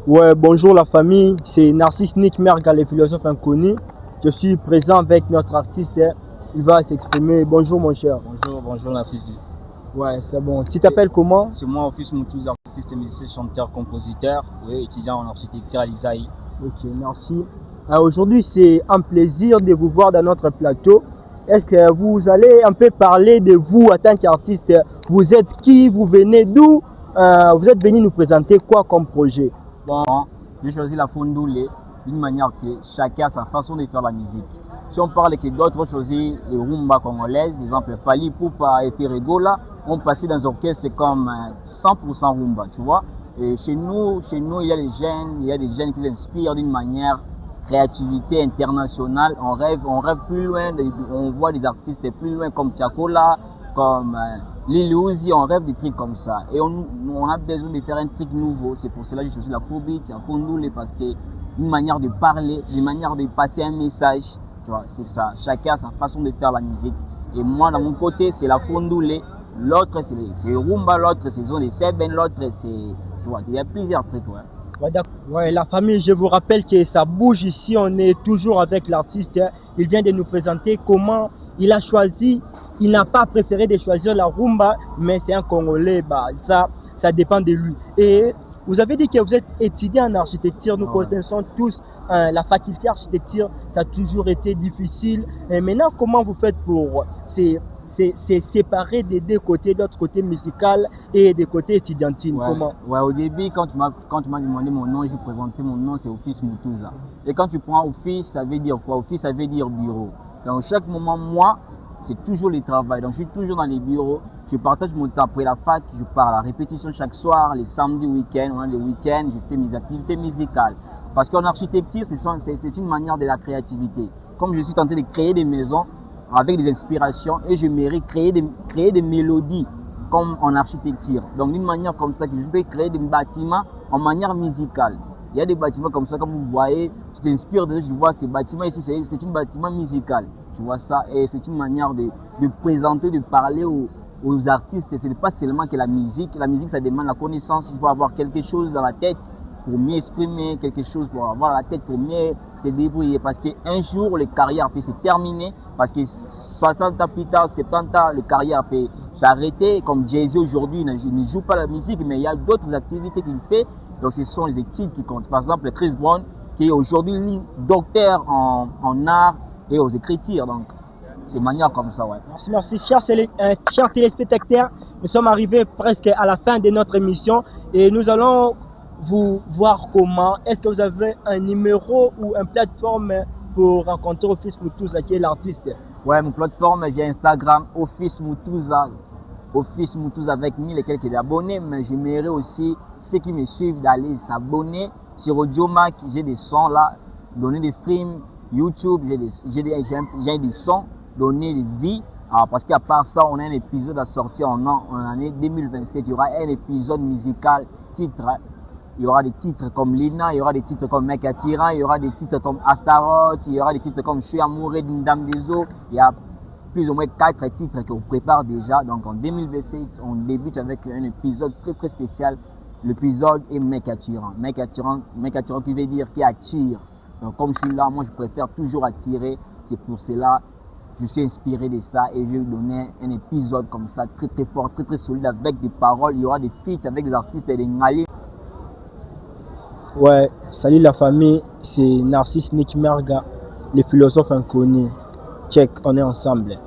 Ouais, bonjour la famille, c'est Narcisse Nick Merga, les philosophes inconnus. Je suis présent avec notre artiste, il va s'exprimer. Bonjour mon cher. Bonjour Narcisse. Ouais, c'est bon. Tu t'appelles comment? C'est moi, Office Moutouza, artiste, musicien, chanteur, compositeur, oui, étudiant en architecture à l'ISAI. Ok, merci. Aujourd'hui, c'est un plaisir de vous voir dans notre plateau. Est-ce que vous allez un peu parler de vous en tant qu'artiste? Vous êtes qui? Vous venez d'où? Vous êtes venu nous présenter quoi comme projet? Bon, j'ai choisi la Fondoulé d'une manière que chacun a sa façon de faire la musique. Si on parle que d'autres ont choisi les rumba congolaises, exemple Fali Poupa et Ferregola, ont passé dans un orchestre comme 100% rumba, tu vois. Et chez nous, il y a des jeunes qui s'inspirent d'une manière créativité internationale. On rêve plus loin, on voit des artistes plus loin comme Tiakola, comme Lil Uzi, on rêve des trucs comme ça. Et on a besoin de faire un truc nouveau. C'est pour cela que je suis la phobie, c'est à Fondoulé, parce que une manière de parler, une manière de passer un message, tu vois, c'est ça. Chacun a sa façon de faire la musique. Et moi, dans mon côté, c'est la Fondoulé. L'autre, c'est le rumba, l'autre, c'est zone de Seben, l'autre, c'est, tu vois, il y a plusieurs trucs, ouais. Ouais, la famille, je vous rappelle que ça bouge ici. On est toujours avec l'artiste. Il vient de nous présenter comment il a choisi. Il n'a pas préféré de choisir la rumba, mais c'est un Congolais. Bah, ça dépend de lui. Et vous avez dit que vous êtes étudiant en architecture. Nous connaissons tous la faculté architecture. Ça a toujours été difficile. Et maintenant, comment vous faites pour c'est séparé des deux côtés, d'autre côté musical et des côtés étudiantines? Ouais, comment? Ouais, au début, quand tu m'as demandé mon nom, j'ai présenté mon nom, c'est Office Moutouza. Et quand tu prends Office, ça veut dire quoi? Office, ça veut dire bureau. Donc, chaque moment, moi, c'est toujours le travail. Donc, je suis toujours dans les bureaux. Je partage mon temps après la fac. Je pars à la répétition chaque soir, les samedis, week-ends. On a les week-ends, je fais mes activités musicales. Parce qu'en architecture, c'est une manière de la créativité. Comme je suis tenté de créer des maisons, avec des inspirations, et je mérite créer des mélodies comme en architecture. Donc d'une manière comme ça que je peux créer des bâtiments en manière musicale. Il y a des bâtiments comme ça, comme vous voyez, tu t'inspires déjà, je vois ces bâtiments ici, c'est un bâtiment musical. Tu vois ça, et c'est une manière de présenter, de parler aux artistes. Ce n'est pas seulement que la musique ça demande la connaissance, il faut avoir quelque chose dans la tête pour mieux exprimer, quelque chose pour avoir la tête, pour mieux se débrouiller. Parce qu'un jour, les carrières peuvent se terminer. Parce que 60 ans plus tard, 70 ans, les carrières peuvent s'arrêter. Comme Jay-Z aujourd'hui, il ne joue pas la musique, mais il y a d'autres activités qu'il fait. Donc ce sont les études qui comptent. Par exemple, Chris Brown, qui est aujourd'hui docteur en art et aux écritures. Donc c'est manière comme ça, ouais. Merci. Chers téléspectateurs, nous sommes arrivés presque à la fin de notre émission et nous allons vous voir comment. Est-ce que vous avez un numéro ou une plateforme pour rencontrer Office Moutouza qui est l'artiste? Ouais, mon plateforme via Instagram, Office Moutouza. Office Moutouza avec 1000 et quelques abonnés, mais j'aimerais aussi ceux qui me suivent d'aller s'abonner sur Audiomack. J'ai des sons là, donner des streams, YouTube, j'ai des sons, donner des vies. Alors, parce qu'à part ça, on a un épisode à sortir en année 2027. Il y aura un épisode musical, titre. Il y aura des titres comme Lina, il y aura des titres comme Mec Attirant, il y aura des titres comme Astaroth, il y aura des titres comme Je suis amoureux d'une dame des eaux. Il y a plus ou moins 4 titres qu'on prépare déjà. Donc en 2027, on débute avec un épisode très très spécial. L'épisode est Mec Attirant. Mec Attirant qui veut dire qui attire. Donc comme je suis là, moi je préfère toujours attirer. C'est pour cela je suis inspiré de ça et je vais vous donner un épisode comme ça très très fort, très très solide avec des paroles. Il y aura des feats avec des artistes et des Ngali. Ouais, salut la famille, c'est Narcisse Nick Merga, les philosophes inconnus. Check, on est ensemble.